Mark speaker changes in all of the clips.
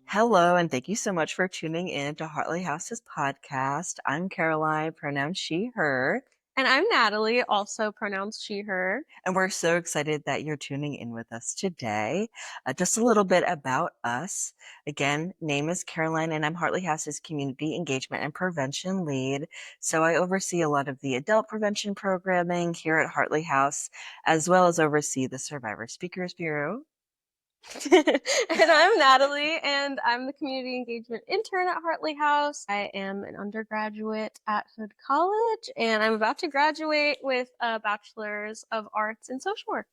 Speaker 1: Hello, and thank you so much for tuning in to Hartley House's podcast. I'm Caroline, pronouns she, her,
Speaker 2: And I'm Natalie, also pronounced she, her.
Speaker 1: and we're so excited that you're tuning in with us today. Just a little bit about us. Again, name is Caroline, and I'm Hartley House's Community Engagement and Prevention Lead. So I oversee a lot of the adult prevention programming here at Hartley House, as well as oversee the Survivor Speakers Bureau.
Speaker 2: And I'm Natalie, and I'm the community engagement intern at Hartley House. I am an undergraduate at Hood College, and I'm about to graduate with a bachelor's of arts in social work.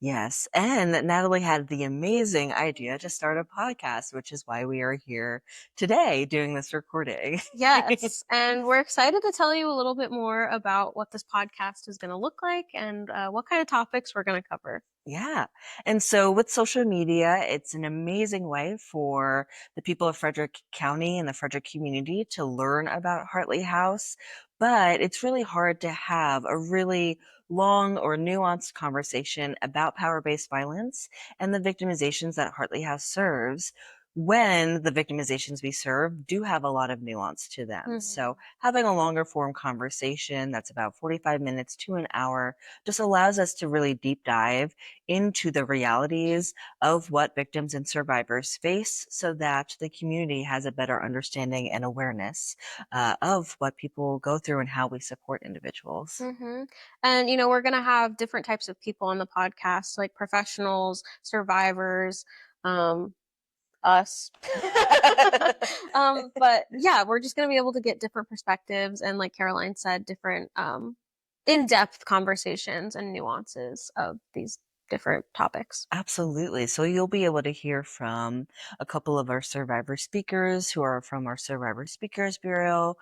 Speaker 1: Yes. And Natalie had the amazing idea to start a podcast, which is why we are here today doing this recording.
Speaker 2: Yes, and we're excited to tell you a little bit more about what this podcast is going to look like and what kind of topics we're going to cover.
Speaker 1: Yeah. And so with social media, it's an amazing way for the people of Frederick County and the Frederick community to learn about Hartley House. But it's really hard to have a really long or nuanced conversation about power-based violence and the victimizations that Hartley House serves when the victimizations we serve do have a lot of nuance to them. So having a longer form conversation that's about 45 minutes to an hour just allows us to really deep dive into the realities of what victims and survivors face so that the community has a better understanding and awareness of what people go through and how we support individuals.
Speaker 2: And, we're going to have different types of people on the podcast, like professionals, survivors, us. But yeah, we're just going to be able to get different perspectives and, like Caroline said, different in-depth conversations and nuances of these different topics.
Speaker 1: Absolutely. So you'll be able to hear from a couple of our survivor speakers who are from our Survivor Speakers Bureau,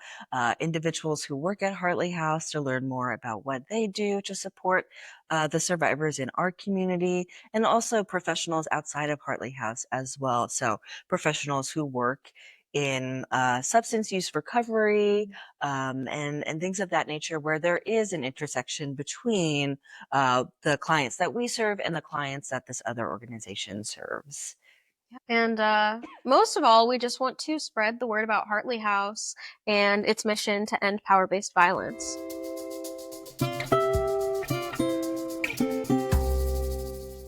Speaker 1: individuals who work at Hartley House to learn more about what they do to support the survivors in our community, and also professionals outside of Hartley House as well. So professionals who work in substance use recovery and things of that nature, where there is an intersection between the clients that we serve and the clients that this other organization serves.
Speaker 2: And most of all, we just want to spread the word about Hartley House and its mission to end power-based violence.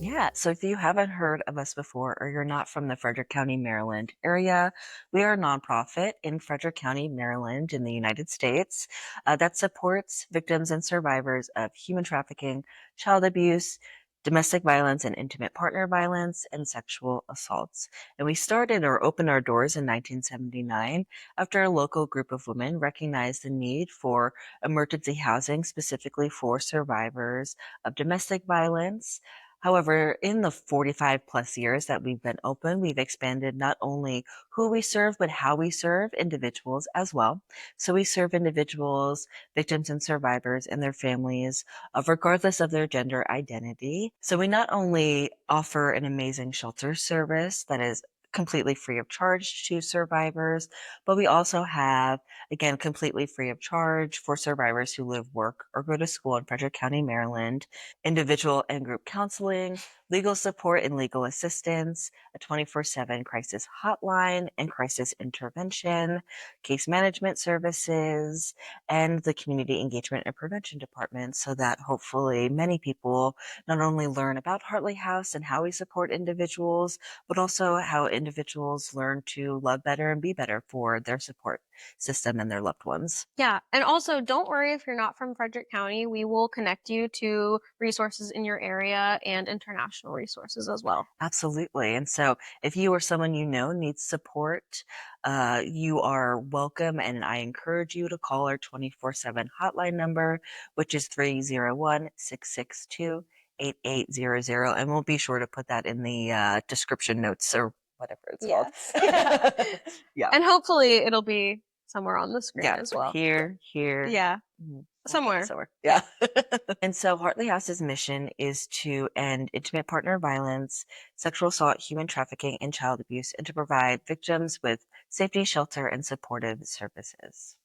Speaker 1: Yeah, so if you haven't heard of us before or you're not from the Frederick County, Maryland area, we are a nonprofit in Frederick County, Maryland, in the United States that supports victims and survivors of human trafficking, child abuse, domestic violence and intimate partner violence, and sexual assaults. And we started or opened our doors in 1979 after a local group of women recognized the need for emergency housing specifically for survivors of domestic violence. However, in the 45 plus years that we've been open, we've expanded not only who we serve, but how we serve individuals as well. So we serve individuals, victims and survivors and their families, regardless of their gender identity. So we not only offer an amazing shelter service that is completely free of charge to survivors, but we also have, again, completely free of charge for survivors who live, work, or go to school in Frederick County, Maryland, individual and group counseling, legal support and legal assistance, a 24/7 crisis hotline and crisis intervention, case management services, and the community engagement and prevention department, so that hopefully many people not only learn about Hartley House and how we support individuals, but also how individuals learn to love better and be better for their support system and their loved ones.
Speaker 2: Yeah, and also don't worry if you're not from Frederick County. We will connect you to resources in your area and international resources as well.
Speaker 1: Absolutely. And so if you or someone you know needs support, you are welcome. And I encourage you to call our 24/7 hotline number, which is 301-662-8800. And we'll be sure to put that in the description notes or whatever it's called.
Speaker 2: Yes.
Speaker 1: Yeah.
Speaker 2: And hopefully it'll be somewhere on the screen
Speaker 1: Yeah.
Speaker 2: as well.
Speaker 1: Here.
Speaker 2: Yeah, somewhere.
Speaker 1: Somewhere. Yeah. And so Hartley House's mission is to end intimate partner violence, sexual assault, human trafficking, and child abuse, and to provide victims with safety, shelter, and supportive services.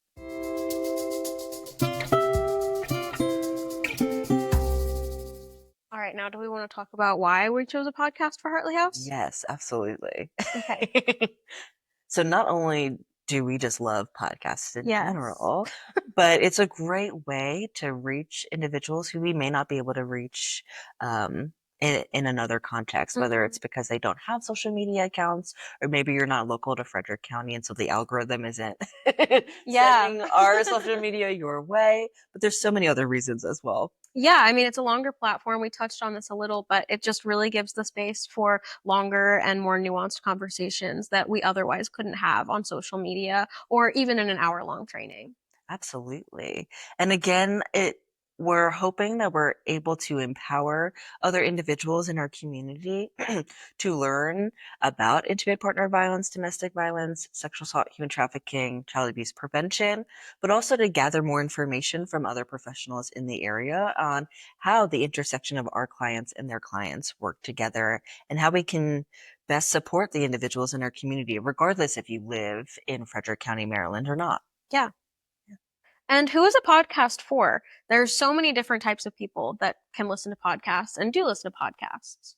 Speaker 2: All right now. Do we want to talk about why we chose a podcast for Hartley House?
Speaker 1: Yes, absolutely.
Speaker 2: Okay.
Speaker 1: So not only do we just love podcasts in
Speaker 2: Yes.
Speaker 1: general, but it's a great way to reach individuals who we may not be able to reach um, in another context, whether it's
Speaker 2: Hmm.
Speaker 1: because they don't have social media accounts, or maybe you're not local to Frederick County, and so the algorithm isn't
Speaker 2: Yeah.
Speaker 1: sending our social media your way. But there's so many other reasons as well.
Speaker 2: Yeah, I mean, it's a longer platform. We touched on this a little, but it just really gives the space for longer and more nuanced conversations that we otherwise couldn't have on social media or even in an hour-long training.
Speaker 1: Absolutely. And again, we're hoping that we're able to empower other individuals in our community to learn about intimate partner violence, domestic violence, sexual assault, human trafficking, child abuse prevention, but also to gather more information from other professionals in the area on how the intersection of our clients and their clients work together and how we can best support the individuals in our community, regardless if you live in Frederick County, Maryland or not.
Speaker 2: Yeah. And who is a podcast for? There's so many different types of people that can listen to podcasts and do listen to podcasts.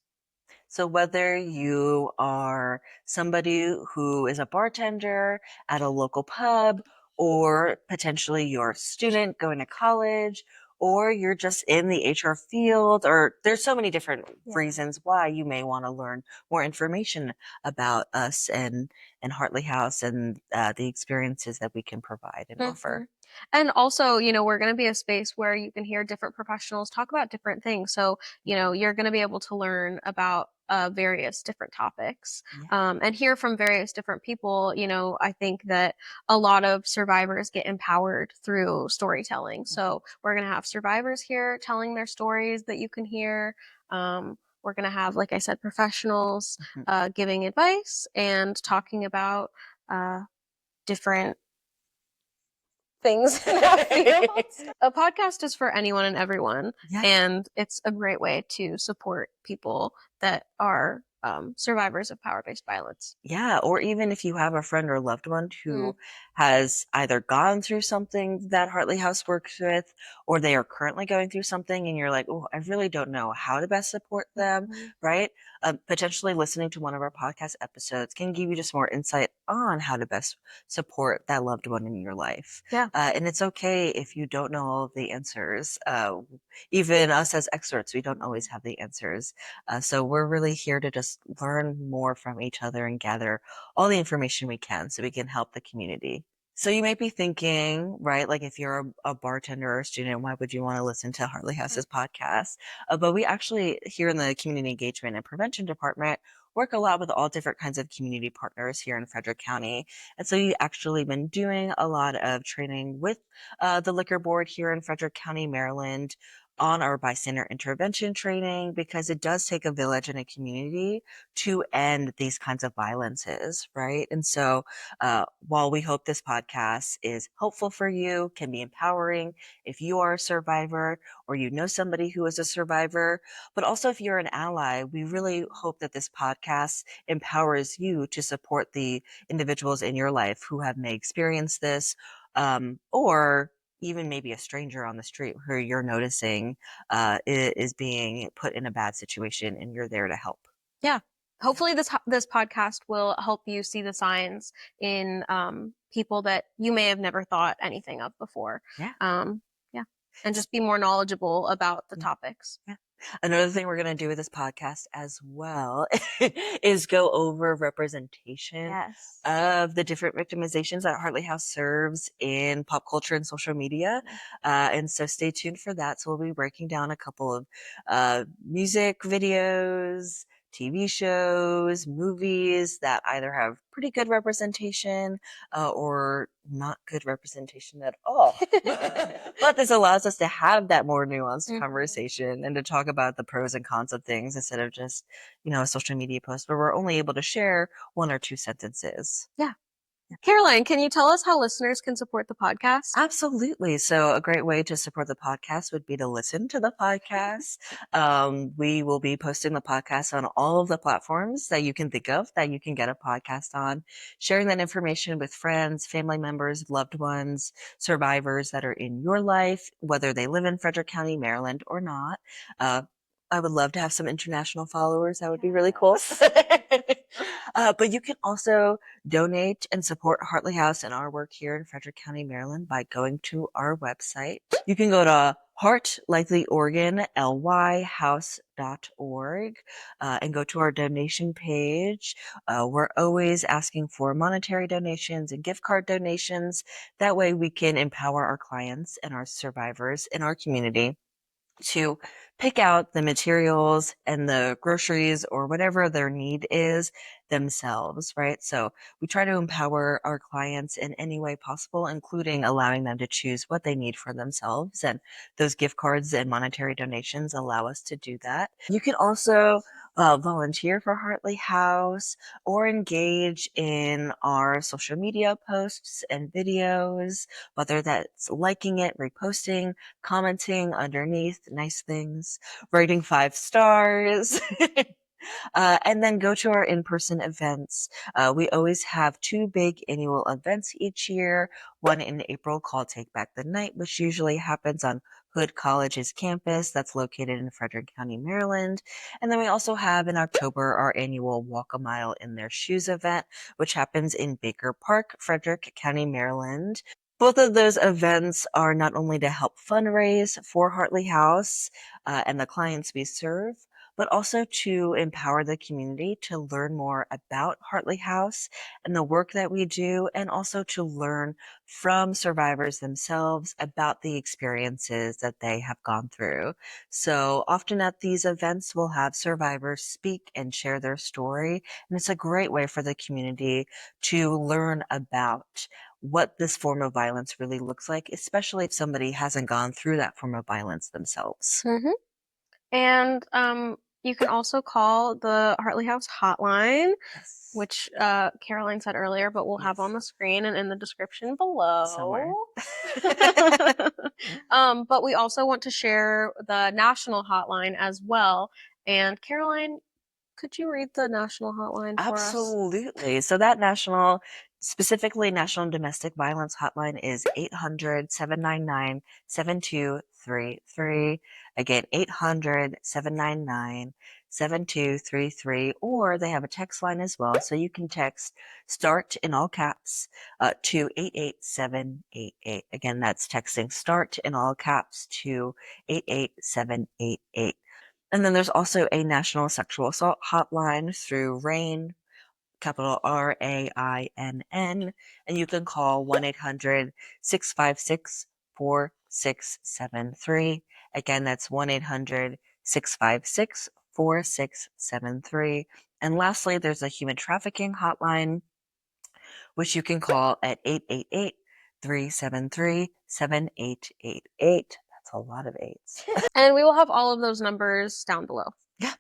Speaker 1: So whether you are somebody who is a bartender at a local pub, or potentially you're a student going to college, or you're just in the HR field, or there's so many different
Speaker 2: Yeah.
Speaker 1: reasons why you may want to learn more information about us and Hartley House and the experiences that we can provide and
Speaker 2: Hmm.
Speaker 1: offer.
Speaker 2: And also, we're going to be a space where you can hear different professionals talk about different things. So, you're going to be able to learn about various different topics
Speaker 1: Yeah.
Speaker 2: and hear from various different people. I think that a lot of survivors get empowered through storytelling. So, we're going to have survivors here telling their stories that you can hear. We're going to have, like I said, professionals
Speaker 1: Mhm.
Speaker 2: giving advice and talking about uh, different things in our fields. A podcast is for anyone and everyone,
Speaker 1: Yeah.
Speaker 2: and it's a great way to support people that are survivors of power based violence.
Speaker 1: Yeah, or even if you have a friend or loved one
Speaker 2: Mm.
Speaker 1: who has either gone through something that Hartley House works with, or they are currently going through something, and you're like, oh, I really don't know how to best support them,
Speaker 2: Mhm.
Speaker 1: right? Potentially listening to one of our podcast episodes can give you just more insight on how to best support that loved one in your life.
Speaker 2: Yeah.
Speaker 1: And it's okay if you don't know all of the answers. Even us as experts, we don't always have the answers. So we're really here to just learn more from each other and gather all the information we can so we can help the community. So you might be thinking, right, like if you're a bartender or a student, why would you want to listen to Hartley House's podcast? But we actually, here in the Community Engagement and Prevention Department, work a lot with all different kinds of community partners here in Frederick County. And so you actually been doing a lot of training with the liquor board here in Frederick County, Maryland, on our bystander intervention training because it does take a village and a community to end these kinds of violences, right? And so, while we hope this podcast is helpful for you, can be empowering if you are a survivor or you know somebody who is a survivor, but also if you're an ally, we really hope that this podcast empowers you to support the individuals in your life who have may experienced this, or even maybe a stranger on the street who you're noticing is being put in a bad situation and you're there to help.
Speaker 2: Yeah.
Speaker 1: Yeah.
Speaker 2: Hopefully, this podcast will help you see the signs in people that you may have never thought anything of before.
Speaker 1: Yeah.
Speaker 2: Yeah, and just be more knowledgeable about the
Speaker 1: Yeah.
Speaker 2: topics.
Speaker 1: Yeah. Another thing we're going to do with this podcast as well is go over representation
Speaker 2: Yes.
Speaker 1: of the different victimizations that Hartley House serves in pop culture and social media.
Speaker 2: Yeah.
Speaker 1: And so stay tuned for that. So we'll be breaking down a couple of music videos, TV shows, movies that either have pretty good representation or not good representation at all. But this allows us to have that more nuanced
Speaker 2: Mhm.
Speaker 1: conversation and to talk about the pros and cons of things instead of just, a social media post where we're only able to share one or two sentences.
Speaker 2: Yeah. Caroline, can you tell us how listeners can support the podcast?
Speaker 1: Absolutely. So, a great way to support the podcast would be to listen to the podcast. We will be posting the podcast on all of the platforms that you can think of that you can get a podcast on, sharing that information with friends, family members, loved ones, survivors that are in your life, whether they live in Frederick County, Maryland or not. Uh, I would love to have some international followers. That would be really cool.
Speaker 2: Yes.
Speaker 1: But you can also donate and support Hartley House and our work here in Frederick County, Maryland by going to our website. You can go to Heart, likely Oregon, lyhouse.org, and go to our donation page. We're always asking for monetary donations and gift card donations. That way we can empower our clients and our survivors in our community to pick out the materials and the groceries or whatever their need is themselves, right? So we try to empower our clients in any way possible, including allowing them to choose what they need for themselves. And those gift cards and monetary donations allow us to do that. You can also volunteer for Hartley House or engage in our social media posts and videos, whether that's liking it, reposting, commenting underneath nice things, rating 5 stars, and then go to our in-person events. We always have 2 big annual events each year, one in April called Take Back the Night, which usually happens on Hood College's campus that's located in Frederick County, Maryland. And then we also have in October our annual Walk a Mile in Their Shoes event, which happens in Baker Park, Frederick County, Maryland. Both of those events are not only to help fundraise for Hartley House and the clients we serve, but also to empower the community to learn more about Hartley House and the work that we do, and also to learn from survivors themselves about the experiences that they have gone through. So often at these events, we'll have survivors speak and share their story, and it's a great way for the community to learn about what this form of violence really looks like, especially if somebody hasn't gone through that form of violence themselves.
Speaker 2: Mhm. And you can also call the Hartley House hotline,
Speaker 1: Yes.
Speaker 2: which Caroline said earlier, but we'll have on
Speaker 1: Yes.
Speaker 2: the screen and in the description
Speaker 1: Somewhere.
Speaker 2: below. But we also want to share the national hotline as well. And Caroline, could you read the national hotline for us?
Speaker 1: Absolutely. So that national, specifically National Domestic Violence Hotline is 800-799-7233. Again, 800-799-7233. Or they have a text line as well. So you can text START in all caps to 88788. Again, that's texting START in all caps to 88788. And then there's also a national sexual assault hotline through RAINN, capital RAINN, and you can call 1-800-656-4673. Again, that's 1-800-656-4673. And lastly, there's a human trafficking hotline, which you can call at 888-373-7888. That's a lot of eights.
Speaker 2: And we will have all of those numbers down below.
Speaker 1: Yeah.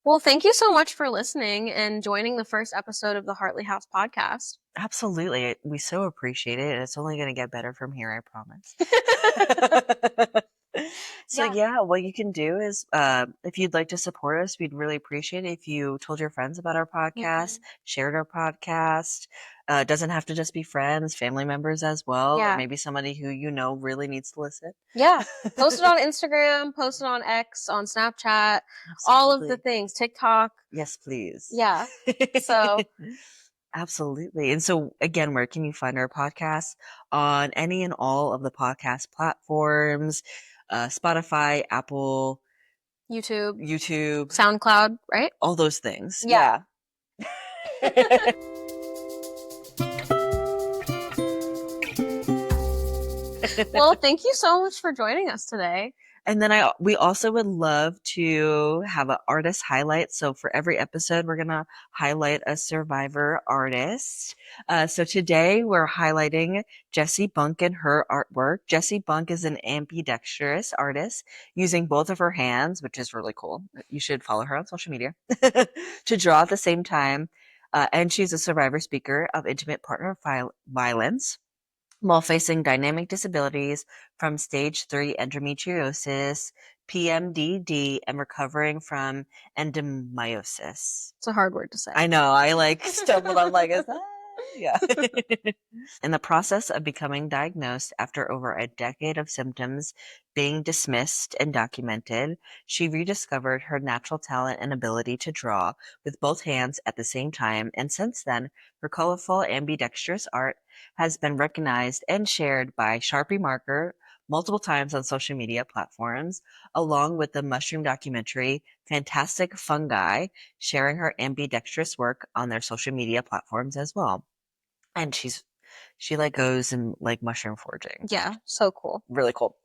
Speaker 2: Well, thank you so much for listening and joining the first episode of the Hartley House podcast.
Speaker 1: Absolutely. We so appreciate it. And it's only going to get better from here, I promise. So
Speaker 2: Yeah.
Speaker 1: yeah, what you can do is, if you'd like to support us, we'd really appreciate it if you told your friends about our podcast, shared our podcast. It doesn't have to just be friends, family members as well, or
Speaker 2: Yeah.
Speaker 1: maybe somebody who you know really needs to listen.
Speaker 2: Yeah. Post it on Instagram, post it on X, on Snapchat, all of the
Speaker 1: Absolutely.
Speaker 2: things, TikTok.
Speaker 1: Yes, please.
Speaker 2: Yeah. So
Speaker 1: Absolutely. And so, again, where can you find our podcast? On any and all of the podcast platforms, Spotify, Apple,
Speaker 2: YouTube,
Speaker 1: YouTube,
Speaker 2: SoundCloud, right?
Speaker 1: all those things.
Speaker 2: Yeah.
Speaker 1: Yeah.
Speaker 2: Well, thank you so much for joining us today.
Speaker 1: And then we also would love to have an artist highlight. So for every episode, we're going to highlight a survivor artist. So today we're highlighting Jessie Bunk and her artwork. Jessie Bunk is an ambidextrous artist using both of her hands, which is really cool. You should follow her on social media to draw at the same time. And she's a survivor speaker of intimate partner violence while facing dynamic disabilities from stage 3 endometriosis, PMDD, and recovering from endomyosis.
Speaker 2: It's a hard word to say.
Speaker 1: I know, I like stumbled on like, is that? Yeah. In the process of becoming diagnosed after over a decade of symptoms being dismissed and documented, she rediscovered her natural talent and ability to draw with both hands at the same time, and since then, her colorful, ambidextrous art has been recognized and shared by Sharpie Marker multiple times on social media platforms, along with the mushroom documentary Fantastic Fungi, sharing her ambidextrous work on their social media platforms as well. And she like goes and like mushroom foraging.
Speaker 2: Yeah, so cool.
Speaker 1: Really cool.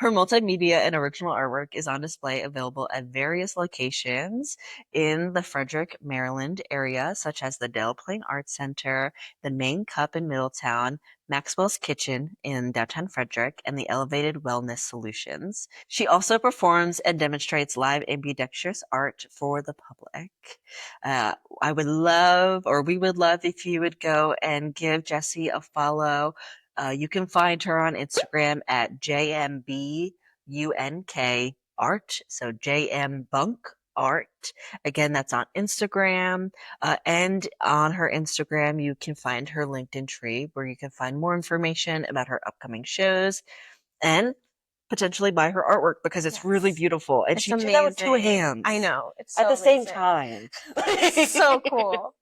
Speaker 1: Her multimedia and original artwork is on display available at various locations in the Frederick, Maryland area, such as the Dale Plain Arts Center, the Main Cup in Middletown, Maxwell's Kitchen in downtown Frederick, and the Elevated Wellness Solutions. She also performs and demonstrates live ambidextrous art for the public. Uh, I would love, or we would love, if you would go and give Jessie a follow. You can find her on Instagram at JMBUNK art. So JMBunk art. Again, that's on Instagram. And on her Instagram, you can find her LinkedIn tree where you can find more information about her upcoming shows and potentially buy her artwork because it's really
Speaker 2: Yes.
Speaker 1: beautiful. And
Speaker 2: It's
Speaker 1: she did that with two
Speaker 2: amazing. I
Speaker 1: hands
Speaker 2: know. It's
Speaker 1: at
Speaker 2: so
Speaker 1: the same
Speaker 2: amazing.
Speaker 1: time.
Speaker 2: It's so cool.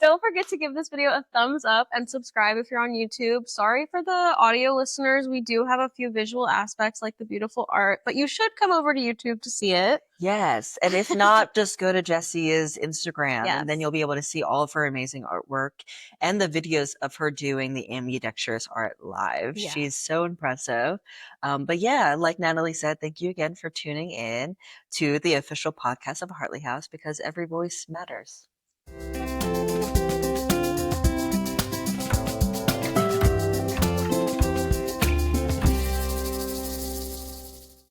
Speaker 2: Don't forget to give this video a thumbs up and subscribe if you're on YouTube. Sorry for the audio listeners. We do have a few visual aspects like the beautiful art, but you should come over to YouTube to see it.
Speaker 1: Yes. And if not, just go to Jessi's Instagram and then
Speaker 2: Yes.
Speaker 1: you'll be able to see all of her amazing artwork and the videos of her doing the ambidextrous art live.
Speaker 2: Yeah.
Speaker 1: She's so impressive. But yeah, like Natalie said, thank you again for tuning in to the official podcast of Hartley House because every voice matters.